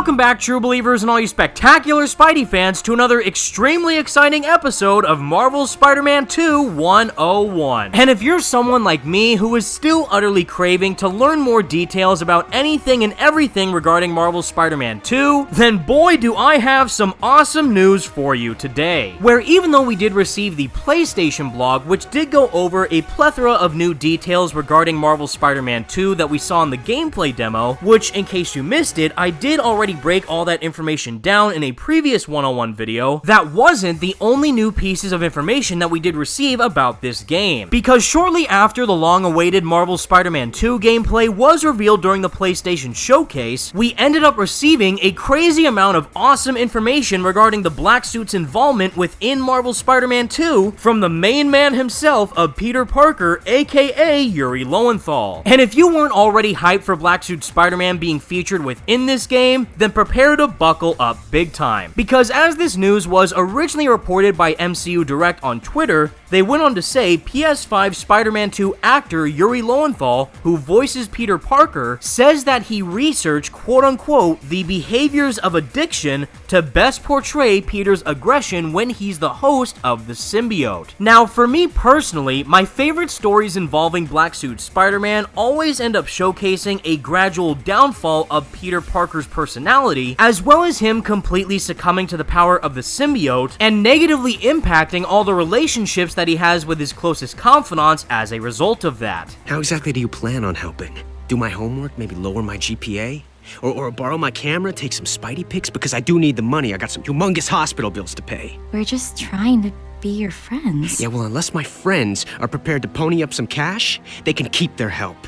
Welcome back, true believers and all you spectacular Spidey fans, to another extremely exciting episode of Marvel's Spider-Man 2 101. And if you're someone like me who is still utterly craving to learn more details about anything and everything regarding Marvel's Spider-Man 2, then boy do I have some awesome news for you today. Where even though we did receive the PlayStation blog, which did go over a plethora of new details regarding Marvel's Spider-Man 2 that we saw in the gameplay demo, which in case you missed it, I did already break all that information down in a previous 101 video, that wasn't the only new pieces of information that we did receive about this game. Because shortly after the long-awaited Marvel's Spider-Man 2 gameplay was revealed during the PlayStation showcase, we ended up receiving a crazy amount of awesome information regarding the Black Suit's involvement within Marvel's Spider-Man 2 from the main man himself of Peter Parker, aka Yuri Lowenthal. And if you weren't already hyped for Black Suit Spider-Man being featured within this game, then prepare to buckle up big time. Because as this news was originally reported by MCU Direct on Twitter, they went on to say PS5 Spider-Man 2 actor Yuri Lowenthal, who voices Peter Parker, says that he researched quote-unquote the behaviors of addiction to best portray Peter's aggression when he's the host of the Symbiote. Now, for me personally, my favorite stories involving Black Suit Spider-Man always end up showcasing a gradual downfall of Peter Parker's personality, as well as him completely succumbing to the power of the symbiote and negatively impacting all the relationships that he has with his closest confidants as a result of that. How exactly do you plan on helping? Do my homework, maybe lower my GPA? Or borrow my camera, take some Spidey pics? Because I do need the money. I got some humongous hospital bills to pay. We're just trying to be your friends. Yeah, well, unless my friends are prepared to pony up some cash, they can keep their help.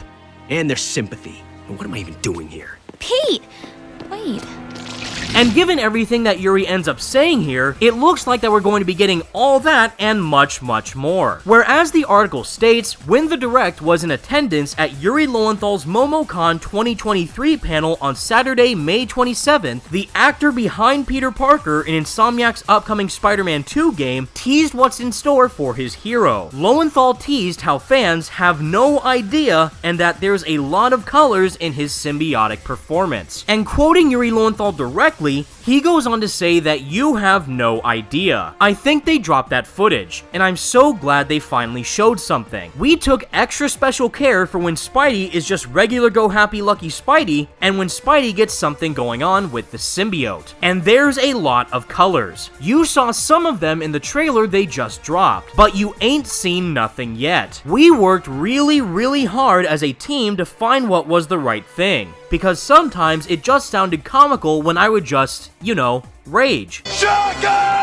And their sympathy. And what am I even doing here? Pete! Wait. And given everything that Yuri ends up saying here, it looks like that we're going to be getting all that and much, much more. Whereas the article states, when the Direct was in attendance at Yuri Lowenthal's MomoCon 2023 panel on Saturday, May 27th, the actor behind Peter Parker in Insomniac's upcoming Spider-Man 2 game teased what's in store for his hero. Lowenthal teased how fans have no idea and that there's a lot of colors in his symbiotic performance. And quoting Yuri Lowenthal directly, he goes on to say that you have no idea. I think they dropped that footage, and I'm so glad they finally showed something. We took extra special care for when Spidey is just regular go happy lucky Spidey, and when Spidey gets something going on with the symbiote. And there's a lot of colors. You saw some of them in the trailer they just dropped, but you ain't seen nothing yet. We worked really, really hard as a team to find what was the right thing, because sometimes it just sounded comical when I would just, you know, rage. Shocker!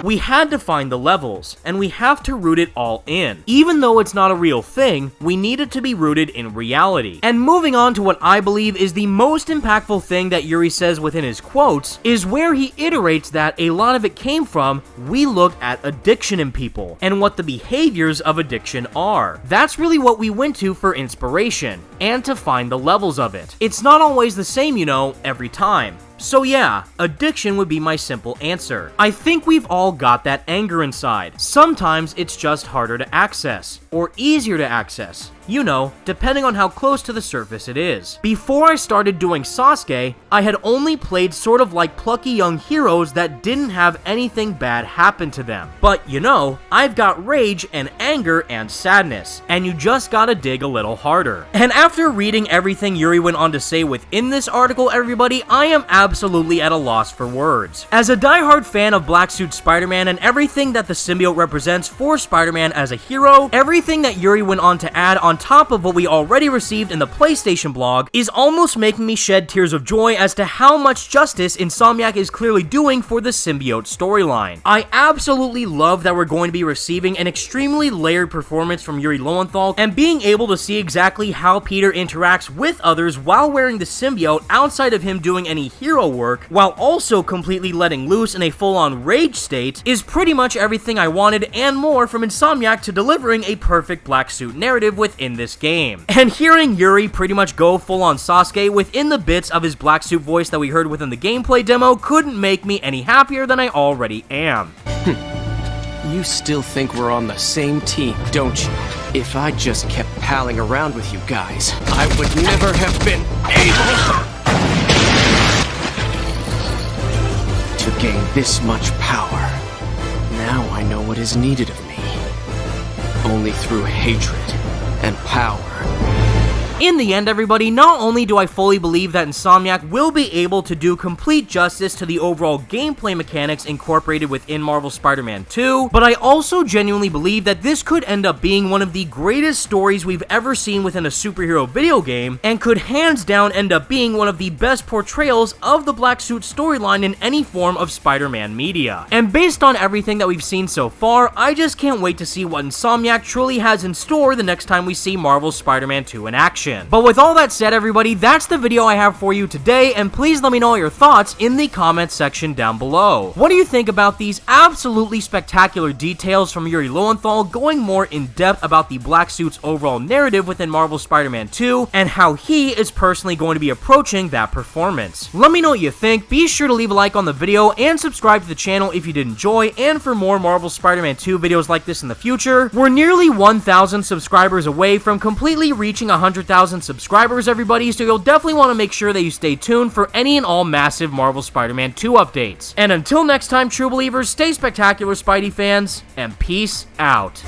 We had to find the levels, and we have to root it all in. Even though it's not a real thing, we need it to be rooted in reality. And moving on to what I believe is the most impactful thing that Yuri says within his quotes, is where he iterates that a lot of it came from, we look at addiction in people, and what the behaviors of addiction are. That's really what we went to for inspiration, and to find the levels of it. It's not always the same, you know, every time. So yeah, addiction would be my simple answer. I think we've all got that anger inside. Sometimes it's just harder to access, or easier to access. You know, depending on how close to the surface it is. Before I started doing Sasuke, I had only played sort of like plucky young heroes that didn't have anything bad happen to them. But you know, I've got rage and anger and sadness, and you just gotta dig a little harder. And after reading everything Yuri went on to say within this article, everybody, I am absolutely at a loss for words. As a diehard fan of Black Suit Spider-Man and everything that the symbiote represents for Spider-Man as a hero, everything that Yuri went on to add on top of what we already received in the PlayStation blog is almost making me shed tears of joy as to how much justice Insomniac is clearly doing for the symbiote storyline. I absolutely love that we're going to be receiving an extremely layered performance from Yuri Lowenthal and being able to see exactly how Peter interacts with others while wearing the symbiote outside of him doing any hero work, while also completely letting loose in a full-on rage state, is pretty much everything I wanted and more from Insomniac to delivering a perfect Black Suit narrative within this game. And hearing Yuri pretty much go full-on Sasuke within the bits of his Black Suit voice that we heard within the gameplay demo couldn't make me any happier than I already am. You still think we're on the same team, don't you? If I just kept palling around with you guys, I would never have been able... gain this much power. Now I know what is needed of me. Only through hatred and power. In the end, everybody, not only do I fully believe that Insomniac will be able to do complete justice to the overall gameplay mechanics incorporated within Marvel's Spider-Man 2, but I also genuinely believe that this could end up being one of the greatest stories we've ever seen within a superhero video game, and could hands down end up being one of the best portrayals of the Black Suit storyline in any form of Spider-Man media. And based on everything that we've seen so far, I just can't wait to see what Insomniac truly has in store the next time we see Marvel's Spider-Man 2 in action. But with all that said, everybody, that's the video I have for you today, and please let me know your thoughts in the comments section down below. What do you think about these absolutely spectacular details from Yuri Lowenthal going more in depth about the Black Suit's overall narrative within Marvel's Spider-Man 2, and how he is personally going to be approaching that performance? Let me know what you think. Be sure to leave a like on the video and subscribe to the channel if you did enjoy, and for more Marvel Spider-Man 2 videos like this in the future. We're nearly 1,000 subscribers away from completely reaching 100,000 subscribers, everybody, so you'll definitely want to make sure that you stay tuned for any and all massive Marvel Spider-Man 2 updates. And until next time, true believers, stay spectacular, Spidey fans, and peace out.